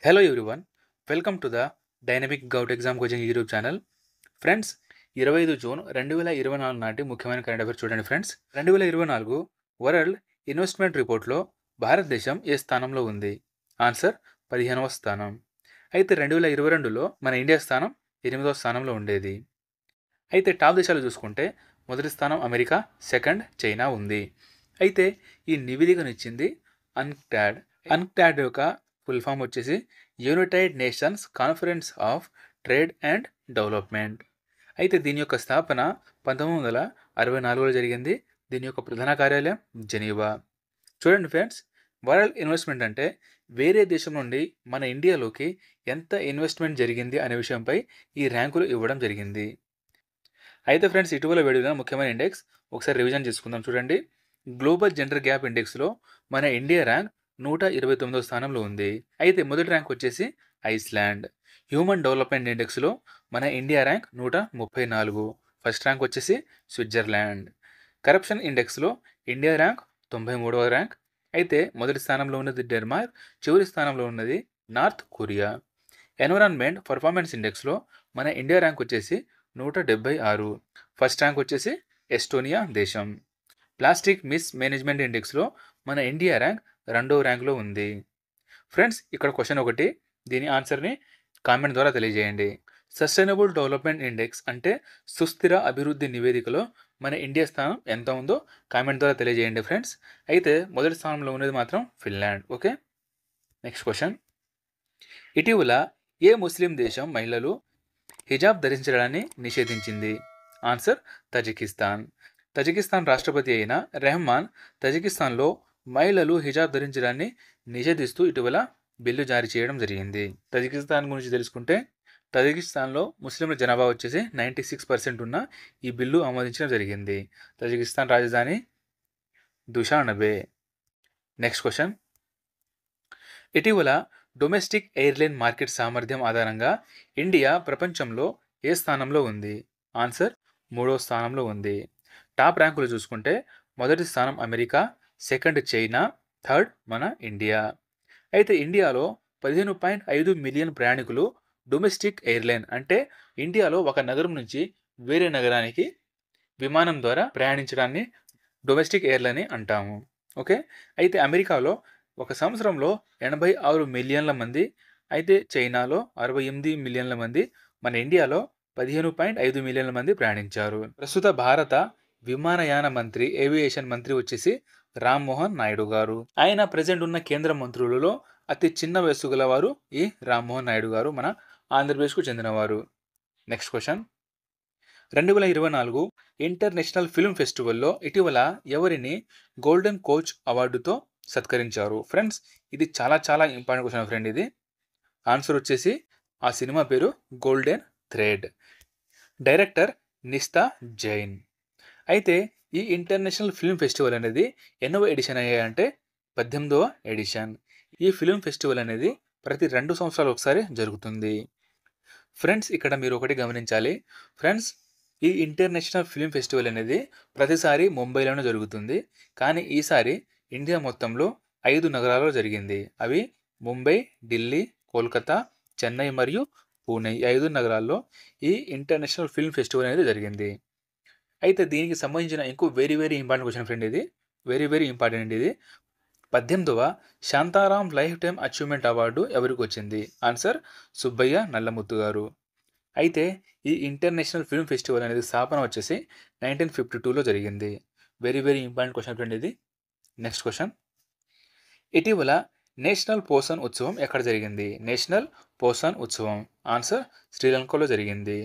Hello everyone, welcome to the Dynamic Gout Exam Coaching YouTube channel. Friends, 25 June 2024 నాటి ముఖ్యమైన current affairs చూడండి friends. 2024 world investment రిపోర్ట్లో భారతదేశం ఏ స్థానంలో ఉంది? ఆన్సర్ 15వ స్థానం. అయితే 2022లో మన ఇండియా స్థానం 8వ స్థానంలో ఉండేది. అయితే టాప్ దేశాలు చూసుకుంటే మొదటి స్థానం అమెరికా, సెకండ్ చైనా ఉంది. అయితే ఈ నివేదికనిచ్చింది అన్క్టాడ్ యొక్క ఫుల్ ఫామ్ వచ్చేసి United nations conference of trade and development. అయితే దీని యొక్క స్థాపన 1964లో జరిగింది. దీని యొక్క ప్రధాన కార్యాలయం జెనీవా. చూడండి ఫ్రెండ్స్, వరల్డ్ ఇన్వెస్ట్మెంట్ అంటే వేరే దేశం నుండి మన ఇండియాలోకి ఎంత ఇన్వెస్ట్మెంట్ జరిగింది అనే విషయంపై ఈ ర్యాంకులు ఇవ్వడం జరిగింది. అయితే ఫ్రెండ్స్, ఇటీవల విడుదలైన ముఖ్యమైన ఇండెక్స్ ఒకసారి రివిజన్ చేసుకుందాం. చూడండి, గ్లోబల్ జెండర్ గ్యాప్ ఇండెక్స్లో మన ఇండియా ర్యాంక్ 129వ స్థానంలో ఉంది. అయితే మొదటి ర్యాంక్ వచ్చేసి ఐస్లాండ్. హ్యూమన్ డెవలప్మెంట్ ఇండెక్స్లో మన ఇండియా ర్యాంక్ 134. ఫస్ట్ ర్యాంక్ వచ్చేసి స్విట్జర్లాండ్. కరప్షన్ ఇండెక్స్లో ఇండియా ర్యాంక్ 93వ ర్యాంక్. అయితే మొదటి స్థానంలో ఉన్నది డెన్మార్క్, చివరి స్థానంలో ఉన్నది నార్త్ కొరియా. ఎన్విరాన్మెంట్ పర్ఫార్మెన్స్ ఇండెక్స్లో మన ఇండియా ర్యాంక్ వచ్చేసి 176. ఫస్ట్ ర్యాంక్ వచ్చేసి ఎస్టోనియా దేశం. ప్లాస్టిక్ మిస్ మేనేజ్మెంట్ ఇండెక్స్లో మన ఇండియా ర్యాంక్ 2వ ర్యాంక్లో ఉంది. ఫ్రెండ్స్, ఇక్కడ క్వశ్చన్ ఒకటి, దీని ఆన్సర్ని కామెంట్ ద్వారా తెలియజేయండి. సస్టైనబుల్ డెవలప్మెంట్ ఇండెక్స్ అంటే సుస్థిర అభివృద్ధి నివేదికలో మన ఇండియా స్థానం ఎంత ఉందో కామెంట్ ద్వారా తెలియజేయండి ఫ్రెండ్స్. అయితే మొదటి స్థానంలో ఉన్నది మాత్రం ఫిన్లాండ్. Okay, next question. ఇటీవల ఏ ముస్లిం దేశం మహిళలు హిజాబ్ ధరించడాన్ని నిషేధించింది? Answer Tajikistan. తజికిస్తాన్ రాష్ట్రపతి అయిన రెహమాన్ తజికిస్తాన్లో మహిళలు హిజాబ్ ధరించడాన్ని నిషేధిస్తూ ఇటీవల బిల్లు జారీ చేయడం జరిగింది. తజికిస్తాన్ గురించి తెలుసుకుంటే తజికిస్తాన్లో ముస్లింల జనాభా వచ్చేసి 96% ఉన్న ఈ బిల్లు ఆమోదించడం జరిగింది. తజికిస్తాన్ రాజధాని దుషానబే. Next question. ఇటీవల డొమెస్టిక్ ఎయిర్లైన్ మార్కెట్ సామర్థ్యం ఆధారంగా ఇండియా ప్రపంచంలో ఏ స్థానంలో ఉంది? ఆన్సర్ 3వ స్థానంలో ఉంది. టాప్ ర్యాంకులు చూసుకుంటే మొదటి స్థానం అమెరికా, సెకండ్ చైనా, థర్డ్ మన ఇండియా. అయితే ఇండియాలో 15.5 మిలియన్ ప్రయాణికులు డొమెస్టిక్ ఎయిర్లైన్ అంటే ఇండియాలో ఒక నగరం నుంచి వేరే నగరానికి విమానం ద్వారా ప్రయాణించడాన్ని డొమెస్టిక్ ఎయిర్లైన్ అంటాము. ఓకే, అయితే అమెరికాలో ఒక సంవత్సరంలో 86 మిలియన్ల మంది, అయితే చైనాలో 68 మిలియన్ల మంది, మన ఇండియాలో 15.5 మిలియన్ల మంది ప్రయాణించారు. ప్రస్తుత భారత విమానయాన మంత్రి, ఏవియేషన్ మంత్రి వచ్చేసి రామ్మోహన్ నాయుడు గారు. ఆయన ప్రజెంట్ ఉన్న కేంద్ర మంత్రులలో అతి చిన్న వయస్సు గలవారు ఈ రామ్మోహన్ నాయుడు గారు, మన ఆంధ్రప్రదేశ్కు చెందినవారు. Next question. 2024 ఇంటర్నేషనల్ ఫిల్మ్ ఫెస్టివల్లో ఇటీవల ఎవరిని గోల్డెన్ కోచ్ అవార్డుతో సత్కరించారు? ఫ్రెండ్స్, ఇది చాలా చాలా ఇంపార్టెంట్ క్వశ్చన్ ఫ్రెండ్. ఇది ఆన్సర్ వచ్చేసి ఆ సినిమా పేరు golden thread. Director Nishtha Jain. అయితే ఈ ఇంటర్నేషనల్ ఫిల్మ్ ఫెస్టివల్ అనేది ఎన్నవ ఎడిషన్ అయ్యాయంటే 18వ ఎడిషన్. ఈ ఫిల్మ్ ఫెస్టివల్ అనేది ప్రతి 2 సంవత్సరాలు ఒకసారి జరుగుతుంది. ఫ్రెండ్స్, ఇక్కడ మీరు ఒకటి గమనించాలి. ఫ్రెండ్స్, ఈ ఇంటర్నేషనల్ ఫిల్మ్ ఫెస్టివల్ అనేది ప్రతిసారి ముంబైలోనే జరుగుతుంది. కానీ ఈసారి ఇండియా మొత్తంలో 5 నగరాల్లో జరిగింది. అవి ముంబై, ఢిల్లీ, కోల్కతా, చెన్నై మరియు పూణే. ఈ 5 నగరాల్లో ఈ ఇంటర్నేషనల్ ఫిల్మ్ ఫెస్టివల్ అనేది జరిగింది. అయితే దీనికి సంబంధించిన ఇంకో వెరీ ఇంపార్టెంట్ క్వశ్చన్ ఫ్రెండ్. ఇది వెరీ ఇంపార్టెంట్. ఇది 18వ Shantaram lifetime achievement award ఎవరికి వచ్చింది? ఆన్సర్ సుబ్బయ్య నల్లముత్తు గారు. అయితే ఈ ఇంటర్నేషనల్ ఫిల్మ్ ఫెస్టివల్ అనేది స్థాపన వచ్చేసి 1952లో జరిగింది. వెరీ ఇంపార్టెంట్ క్వశ్చన్ ఫ్రెండ్ ఇది. Next question. ఇటీవల నేషనల్ పోషణ్ ఉత్సవం ఎక్కడ జరిగింది? నేషనల్ పోషణ్ ఉత్సవం ఆన్సర్ శ్రీలంకలో జరిగింది.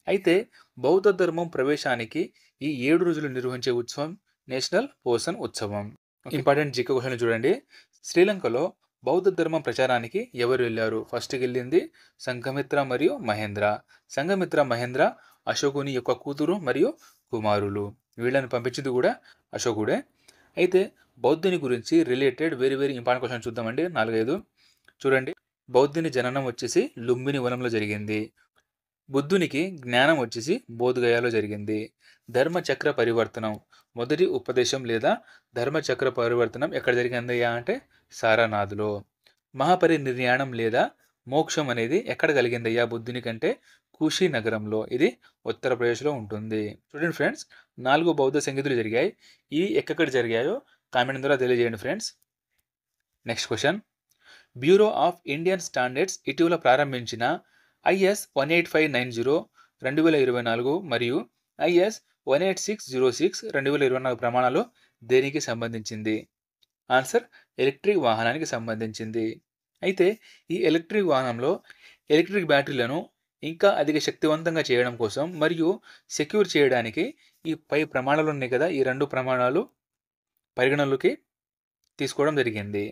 అయితే బౌద్ధ ధర్మం ప్రవేశానికి ఈ 7 రోజులు నిర్వహించే ఉత్సవం నేషనల్ పోషణ్ ఉత్సవం. ఇంపార్టెంట్ జీకే క్వశ్చన్ చూడండి. శ్రీలంకలో బౌద్ధ ధర్మం ప్రచారానికి ఎవరు వెళ్ళారు? ఫస్ట్కి వెళ్ళింది సంఘమిత్ర మరియు మహేంద్ర. సంఘమిత్ర, మహేంద్ర అశోకుని యొక్క కూతురు మరియు కుమారులు. వీళ్ళని పంపించింది కూడా అశోకుడే. అయితే బౌద్ధుని గురించి రిలేటెడ్ వెరీ ఇంపార్టెంట్ క్వశ్చన్ చూద్దామండి. 4-5 చూడండి. బౌద్ధుని జననం వచ్చేసి లుంబిని వనంలో జరిగింది. బుద్ధునికి జ్ఞానం వచ్చేసి బోధగయాలో జరిగింది. ధర్మచక్ర పరివర్తనం, మొదటి ఉపదేశం లేదా ధర్మచక్ర పరివర్తనం ఎక్కడ జరిగిందయ్యా అంటే సారానాథ్లో. మహాపరినిర్యాణం లేదా మోక్షం అనేది ఎక్కడ కలిగిందయ్యా బుద్ధుని కంటే? కుషి నగరంలో. ఇది ఉత్తరప్రదేశ్లో ఉంటుంది. చూడండి ఫ్రెండ్స్, 4 బౌద్ధ సంగీతులు జరిగాయి. ఇవి ఎక్కడెక్కడ జరిగాయో కామెంట్ ద్వారా తెలియజేయండి friends. Next question, bureau of Indian standards ఇటీవల ప్రారంభించిన IS 18590 2024 మరియు IS 18606 2024 ప్రమాణాలు దేనికి సంబంధించింది? ఆన్సర్, ఎలక్ట్రిక్ వాహనానికి సంబంధించింది. అయితే ఈ ఎలక్ట్రిక్ వాహనంలో ఎలక్ట్రిక్ బ్యాటరీలను ఇంకా అధిక శక్తివంతంగా చేయడం కోసం మరియు సెక్యూర్ చేయడానికి ఈ పై ప్రమాణాలు ఉన్నాయి కదా, ఈ 2 ప్రమాణాలు పరిగణలోకి తీసుకోవడం జరిగింది.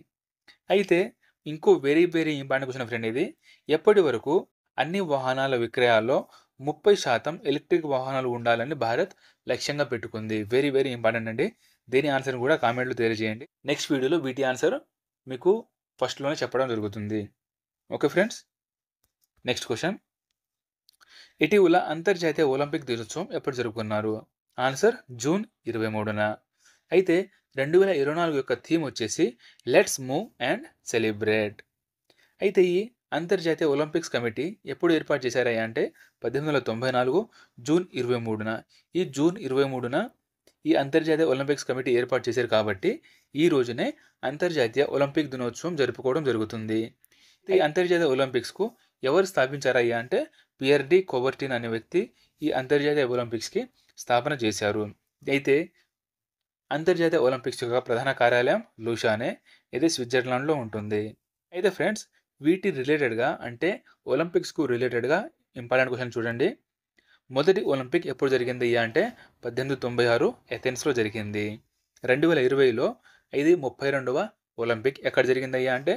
అయితే ఇంకో very very important question friend ఇది. ఎప్పటి వరకు అన్ని వాహనాల విక్రయాల్లో 30% ఎలక్ట్రిక్ వాహనాలు ఉండాలని భారత్ లక్ష్యంగా పెట్టుకుంది? వెరీ వెరీ ఇంపార్టెంట్ అండి. దీని ఆన్సర్ కూడా కామెంట్లో తెలియజేయండి. నెక్స్ట్ వీడియోలో వీటి ఆన్సర్ మీకు ఫస్ట్లోనే చెప్పడం జరుగుతుంది. Okay friends. నెక్స్ట్ క్వశ్చన్, ఇటీవల అంతర్జాతీయ ఒలింపిక్ దినోత్సవం ఎప్పుడు జరుపుకున్నారు? ఆన్సర్, జూన్ 23న. అయితే 2024 యొక్క థీమ్ వచ్చేసి లెట్స్ మూవ్ అండ్ సెలబ్రేట్. అయితే ఈ అంతర్జాతీయ ఒలింపిక్స్ కమిటీ ఎప్పుడు ఏర్పాటు చేశారయ్యా అంటే 1894 జూన్ 23న. ఈ జూన్ 23న ఈ అంతర్జాతీయ ఒలింపిక్స్ కమిటీ ఏర్పాటు చేశారు కాబట్టి ఈ రోజునే అంతర్జాతీయ ఒలింపిక్ దినోత్సవం జరుపుకోవడం జరుగుతుంది. ఈ అంతర్జాతీయ ఒలింపిక్స్కు ఎవరు స్థాపించారయ్యా అంటే పియర్ డి కోబర్టిన్ అనే వ్యక్తి ఈ అంతర్జాతీయ ఒలింపిక్స్కి స్థాపన చేశారు. అయితే అంతర్జాతీయ ఒలింపిక్స్ యొక్క ప్రధాన కార్యాలయం లూషానే, ఇది స్విట్జర్లాండ్లో ఉంటుంది. అయితే ఫ్రెండ్స్, వీటి రిలేటెడ్గా అంటే ఒలింపిక్స్కు రిలేటెడ్గా ఇంపార్టెంట్ క్వశ్చన్ చూడండి. మొదటి ఒలింపిక్ ఎప్పుడు జరిగింది అంటే 1896 ఎథెన్స్లో జరిగింది. 2020లో ఇది 32వ ఒలింపిక్ ఎక్కడ జరిగిందయ్యా అంటే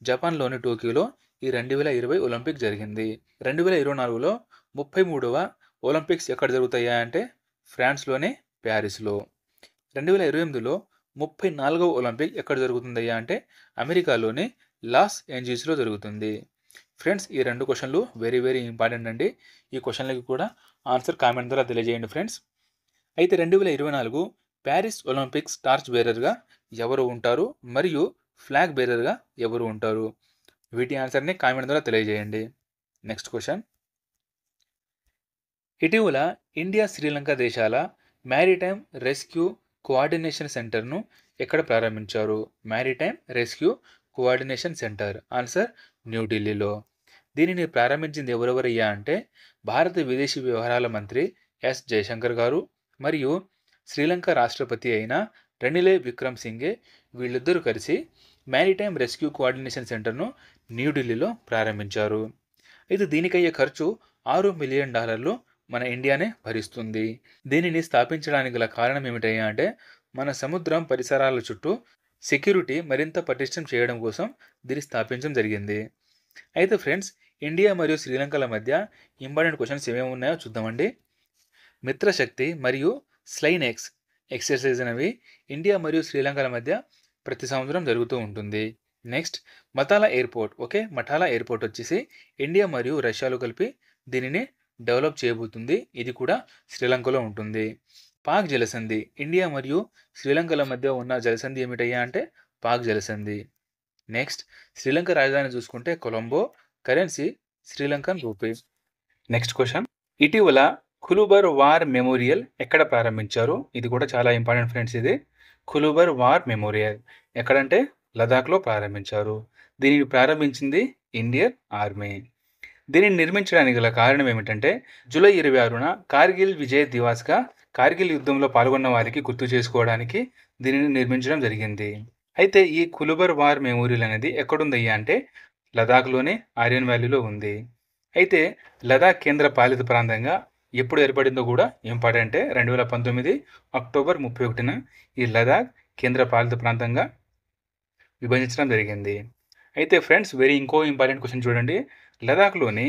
జపాన్లోని టోక్యోలో ఈ 2020 ఒలింపిక్ జరిగింది. 2024లో 33వ ఒలింపిక్స్ ఎక్కడ జరుగుతాయా అంటే ఫ్రాన్స్లోని ప్యారిస్లో. 2028లో 34వ ఒలింపిక్ ఎక్కడ జరుగుతుందయ్యా అంటే అమెరికాలోని లాస్ ఏంజల్స్లో జరుగుతుంది. ఫ్రెండ్స్, ఈ 2 క్వశ్చన్లు వెరీ వెరీ ఇంపార్టెంట్ అండి. ఈ క్వశ్చన్లకి కూడా ఆన్సర్ కామెంట్ ద్వారా తెలియజేయండి ఫ్రెండ్స్. అయితే 2024 ప్యారిస్ ఒలింపిక్స్ టార్చ్ బేరర్గా ఎవరు ఉంటారు మరియు ఫ్లాగ్ బేరర్గా ఎవరు ఉంటారు? వీటి ఆన్సర్ని కామెంట్ ద్వారా తెలియజేయండి. నెక్స్ట్ క్వశ్చన్, ఇటీవల ఇండియా శ్రీలంక దేశాల మ్యారిటైమ్ రెస్క్యూ కోఆర్డినేషన్ సెంటర్ను ఎక్కడ ప్రారంభించారు? Maritime rescue coordination centre. Answer, న్యూఢిల్లీలో. దీనిని ప్రారంభించింది ఎవరెవరయ్యా అంటే భారత విదేశీ వ్యవహారాల మంత్రి ఎస్ జయశంకర్ గారు మరియు శ్రీలంక రాష్ట్రపతి అయిన రనిల్ విక్రమసింఘే, వీళ్ళిద్దరూ కలిసి మ్యారిటైమ్ రెస్క్యూ కోఆర్డినేషన్ సెంటర్ను న్యూఢిల్లీలో ప్రారంభించారు. అయితే దీనికయ్యే ఖర్చు $6 మిలియన్ మన ఇండియానే భరిస్తుంది. దీనిని స్థాపించడానికి గల కారణం ఏమిటయ్యా అంటే మన సముద్రం పరిసరాల చుట్టూ సెక్యూరిటీ మరింత పటిష్టం చేయడం కోసం దీన్ని స్థాపించడం జరిగింది. అయితే ఫ్రెండ్స్, ఇండియా మరియు శ్రీలంకల మధ్య ఇంపార్టెంట్ క్వశ్చన్స్ ఏమేమి ఉన్నాయో చూద్దామండి. మిత్రశక్తి మరియు స్లైనెక్స్ ఎక్సర్సైజ్ అనేవి ఇండియా మరియు శ్రీలంకల మధ్య ప్రతి సంవత్సరం జరుగుతూ ఉంటుంది. Next, Mattala airport. Okay, Mattala airport వచ్చేసి ఇండియా మరియు రష్యాలో కలిపి దీనిని డెవలప్ చేయబోతుంది. ఇది కూడా శ్రీలంకలో ఉంటుంది. పాక్ జలసంధి, ఇండియా మరియు శ్రీలంకల మధ్య ఉన్న జలసంధి ఏమిటయ్యా అంటే పాక్ జలసంధి. నెక్స్ట్, శ్రీలంక రాజధాని చూసుకుంటే Colombo, currency Sri Lankan rupee. Next question, ఇటీవల ఖులుబర్ వార్ మెమోరియల్ ఎక్కడ ప్రారంభించారు? ఇది కూడా చాలా ఇంపార్టెంట్ ఫ్రెండ్స్. ఇది ఖులుబర్ వార్ మెమోరియల్ ఎక్కడంటే లదాఖ్లో ప్రారంభించారు. దీనిని ప్రారంభించింది ఇండియన్ ఆర్మీ. దీనిని నిర్మించడానికి గల కారణం ఏమిటంటే జూలై 26న కార్గిల్ విజయ్ దివాస్గా కార్గిల్ యుద్ధంలో పాల్గొన్న వారికి గుర్తు చేసుకోవడానికి దీనిని నిర్మించడం జరిగింది. అయితే ఈ ఖులుబర్ వార్ మెమోరియల్ అనేది ఎక్కడుందయ్యా అంటే లదాఖ్లోనే ఆర్యన్ వ్యాలీలో ఉంది. అయితే లదాఖ్ కేంద్ర పాలిత ప్రాంతంగా ఎప్పుడు ఏర్పడిందో కూడా ఇంపార్టెంటే. 2019 అక్టోబర్ 31న ఈ లదాఖ్ కేంద్ర పాలిత ప్రాంతంగా విభజించడం జరిగింది. అయితే ఫ్రెండ్స్, ఇంకో ఇంపార్టెంట్ క్వశ్చన్ చూడండి. లదాఖ్లోని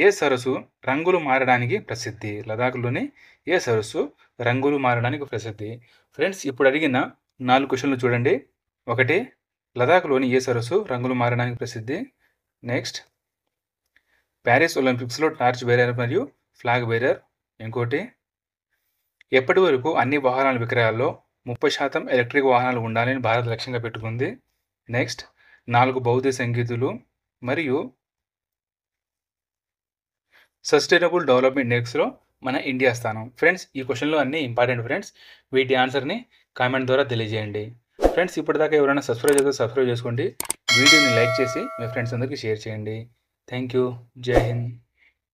ఏ సరస్సు రంగులు మారడానికి ప్రసిద్ధి? లదాఖ్లోని ఏ సరస్సు రంగులు మారడానికి ప్రసిద్ధి? ఫ్రెండ్స్, ఇప్పుడు అడిగిన 4 క్వశ్చన్లు చూడండి. ఒకటి, లదాఖ్లోని ఏ సరస్సు రంగులు మారడానికి ప్రసిద్ధి? నెక్స్ట్, ప్యారిస్ ఒలింపిక్స్లో టార్చ్ బేరర్ మరియు ఫ్లాగ్ బేరర్. ఇంకోటి, ఎప్పటి వరకు అన్ని వాహనాల విక్రయాల్లో 30% ఎలక్ట్రిక్ వాహనాలు ఉండాలని భారత్ లక్ష్యంగా పెట్టుకుంది? నెక్స్ట్, 4 బౌద్ధ సంగీతులు మరియు సస్టైనబుల్ డెవలప్మెంట్ ఇండెక్స్లో మన ఇండియా స్థానం. ఫ్రెండ్స్, ఈ క్వశ్చన్లో అన్నీ ఇంపార్టెంట్ ఫ్రెండ్స్. వీటి ఆన్సర్ని కామెంట్ ద్వారా తెలియజేయండి. ఫ్రెండ్స్, ఇప్పటిదాకా ఎవరైనా సబ్స్క్రైబ్ చేసుకోండి. వీడియోని లైక్ చేసి మీ ఫ్రెండ్స్ అందరికీ షేర్ చేయండి. Thank you. జై హింద్.